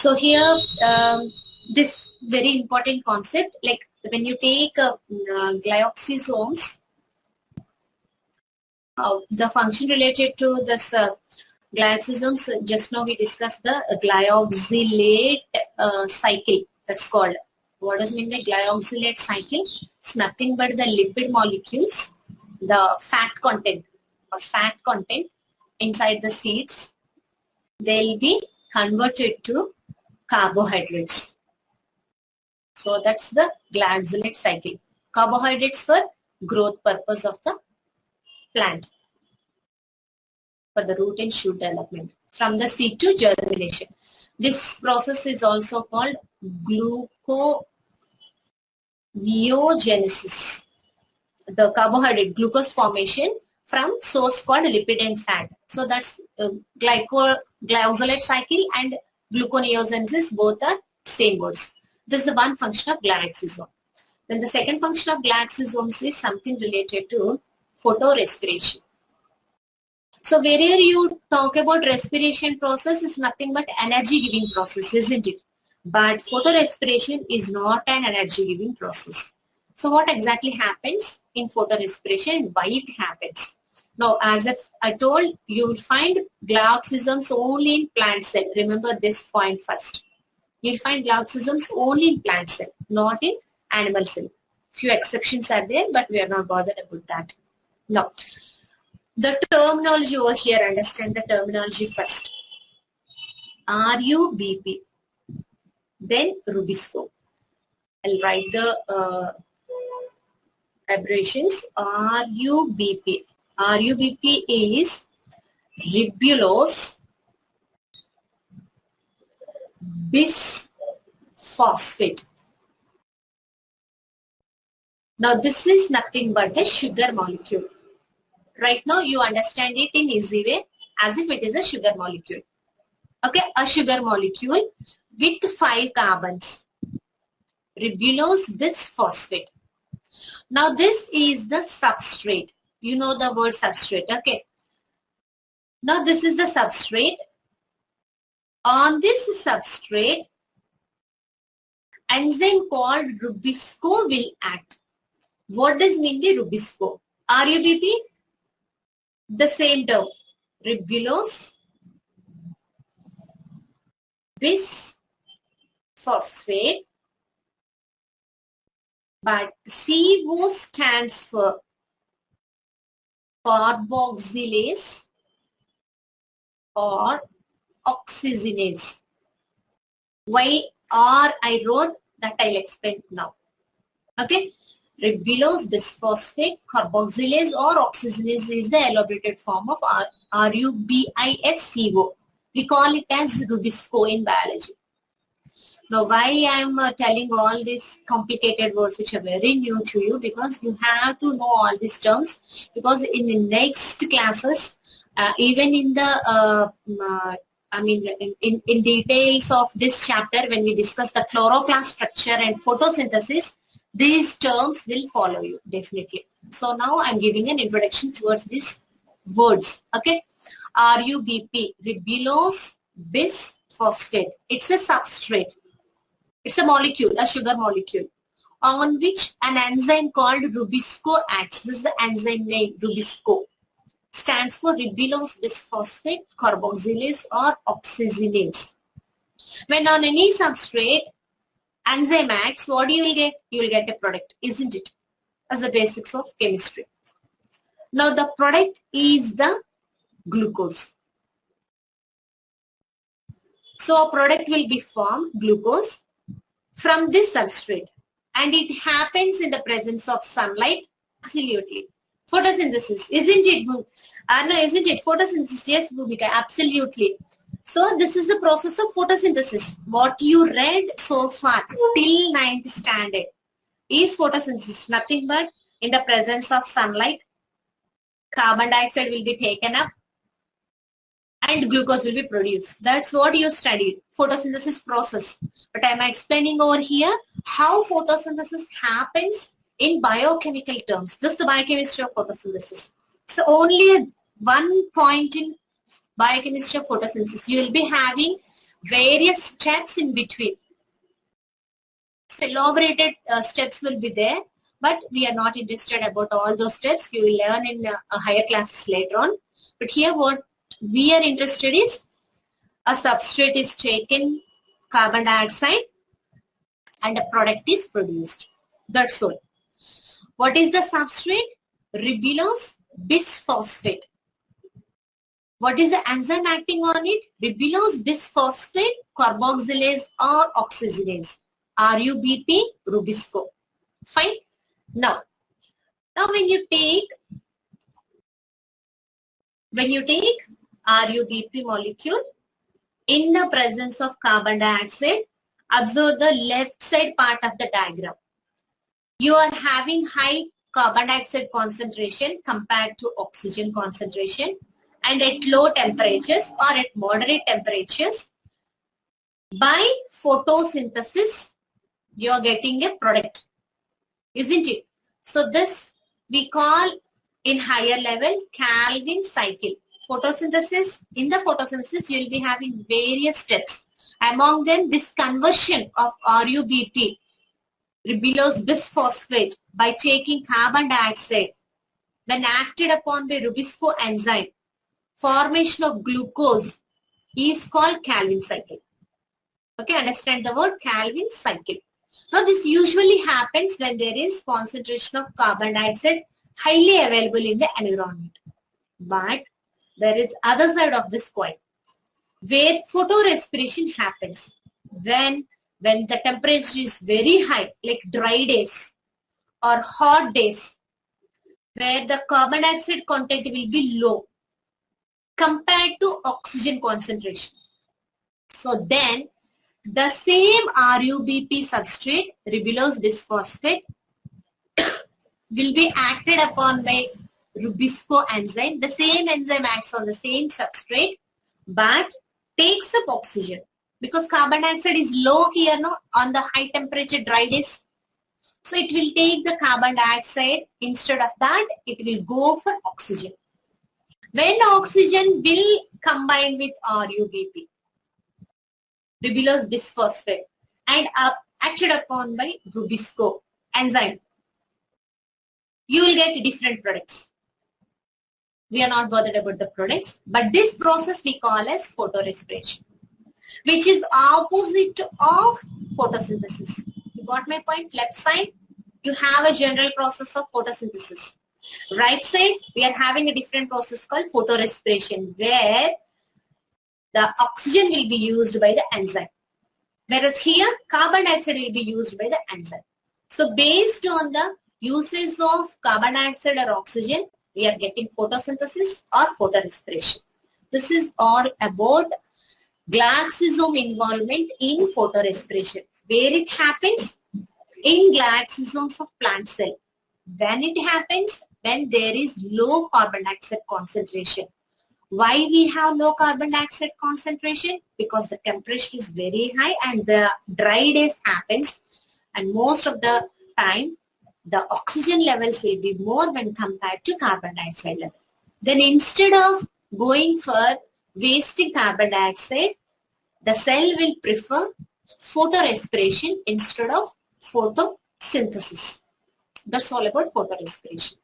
So here, this very important concept, like when you take glyoxysomes, the function related to this glyoxysomes, just now we discussed the glyoxylate cycle. That's called. What does mean by glyoxylate cycle? It's nothing but the lipid molecules, the fat content inside the seeds, they'll be converted to carbohydrates. So that's the glyoxylate cycle. Carbohydrates for growth purpose of the plant, for the root and shoot development, from the seed to germination. This process is also called gluconeogenesis. The carbohydrate glucose formation from source called lipid and fat. So that's glyoxylate cycle and gluconeogenesis, both are same words. This is the one function of glyoxysome. Then the second function of glyoxysomes is something related to photorespiration. So wherever you talk about respiration process is nothing but energy giving process, isn't it? But photorespiration is not an energy giving process. So what exactly happens in photorespiration and why it happens? Now, as if I told, you will find glyoxysomes only in plant cell. Remember this point first. You'll find glyoxysomes only in plant cell, not in animal cell. Few exceptions are there, but we are not bothered about that. Now, the terminology over here, understand the terminology first. RUBP, then Rubisco. I'll write the abbreviations. RUBP. RUBP is ribulose bisphosphate. Now this is nothing but a sugar molecule. Right now you understand it in easy way as if it is a sugar molecule. Okay, a sugar molecule with 5 carbons. Ribulose bisphosphate. Now this is the substrate. You know the word substrate. Okay. Now this is the substrate. On this substrate, enzyme called Rubisco will act. What does mean by Rubisco? RUBP, the same term. Ribulose bisphosphate, but CO stands for carboxylase or oxygenase. Why R I wrote that I'll explain now. Okay. Ribulose bisphosphate, carboxylase or oxygenase is the elaborated form of RUBISCO. We call it as Rubisco in biology. Now why I am telling all these complicated words which are very new to you, because you have to know all these terms, because in the next classes, even in the in details of this chapter, when we discuss the chloroplast structure and photosynthesis, these terms will follow you definitely. So now I'm giving an introduction towards these words. Okay. RUBP, ribulose bisphosphate. It's a substrate. It's a molecule, a sugar molecule, on which an enzyme called Rubisco acts. This is the enzyme name, Rubisco. Stands for ribulose bisphosphate, carboxylase or oxygenase. When on any substrate, enzyme acts, what you will get? You will get a product, isn't it? As the basics of chemistry. Now the product is the glucose. So a product will be formed, glucose, from this substrate, and it happens in the presence of sunlight. Absolutely. Photosynthesis, isn't it? No, isn't it? Photosynthesis, yes, Bhumika, absolutely. So this is the process of photosynthesis. What you read so far till 9th standard is photosynthesis. Nothing but in the presence of sunlight, carbon dioxide will be taken up and glucose will be produced. That's what you studied, photosynthesis process. But I am explaining over here how photosynthesis happens in biochemical terms. This is the biochemistry of photosynthesis. So only one point in biochemistry of photosynthesis. You will be having various steps in between. So elaborated steps will be there, but we are not interested about all those steps. We will learn in higher classes later on. But here what we are interested is a substrate is taken, carbon dioxide, and a product is produced. That's all. What is the substrate? Ribulose bisphosphate. What is the enzyme acting on it? Ribulose bisphosphate carboxylase or oxygenase. RUBP, Rubisco. Fine. Now when you take RUBP molecule in the presence of carbon dioxide, observe the left side part of the diagram. You are having high carbon dioxide concentration compared to oxygen concentration, and at low temperatures or at moderate temperatures, by photosynthesis, you are getting a product, isn't it? So this we call in higher level Calvin cycle. Photosynthesis, in the photosynthesis you will be having various steps. Among them, this conversion of RUBP, ribulose bisphosphate, by taking carbon dioxide, when acted upon by Rubisco enzyme, formation of glucose is called Calvin cycle. Okay, understand the word Calvin cycle. Now this usually happens when there is concentration of carbon dioxide highly available in the environment. But there is other side of this coin where photorespiration happens when the temperature is very high, like dry days or hot days, where the carbon dioxide content will be low compared to oxygen concentration. So then the same RUBP substrate, ribulose bisphosphate, will be acted upon by Rubisco enzyme. The same enzyme acts on the same substrate but takes up oxygen because carbon dioxide is low here, no, on the high temperature dry days. So it will take the carbon dioxide. Instead of that, it will go for oxygen. When oxygen will combine with RUBP, ribulose bisphosphate, and acted upon by Rubisco enzyme, you will get different products. We are not bothered about the products, but this process we call as photorespiration, which is opposite of photosynthesis. You got my point? Left side, you have a general process of photosynthesis. Right side, we are having a different process called photorespiration, where the oxygen will be used by the enzyme. Whereas here, carbon dioxide will be used by the enzyme. So based on the uses of carbon dioxide or oxygen, we are getting photosynthesis or photorespiration. This is all about glycosome involvement in photorespiration. Where it happens? In glycosomes of plant cell. When it happens? When there is low carbon dioxide concentration. Why we have low carbon dioxide concentration? Because the temperature is very high and the dry days happens, and most of the time the oxygen levels will be more when compared to carbon dioxide level. Then instead of going for wasting carbon dioxide, the cell will prefer photorespiration instead of photosynthesis. That's all about photorespiration.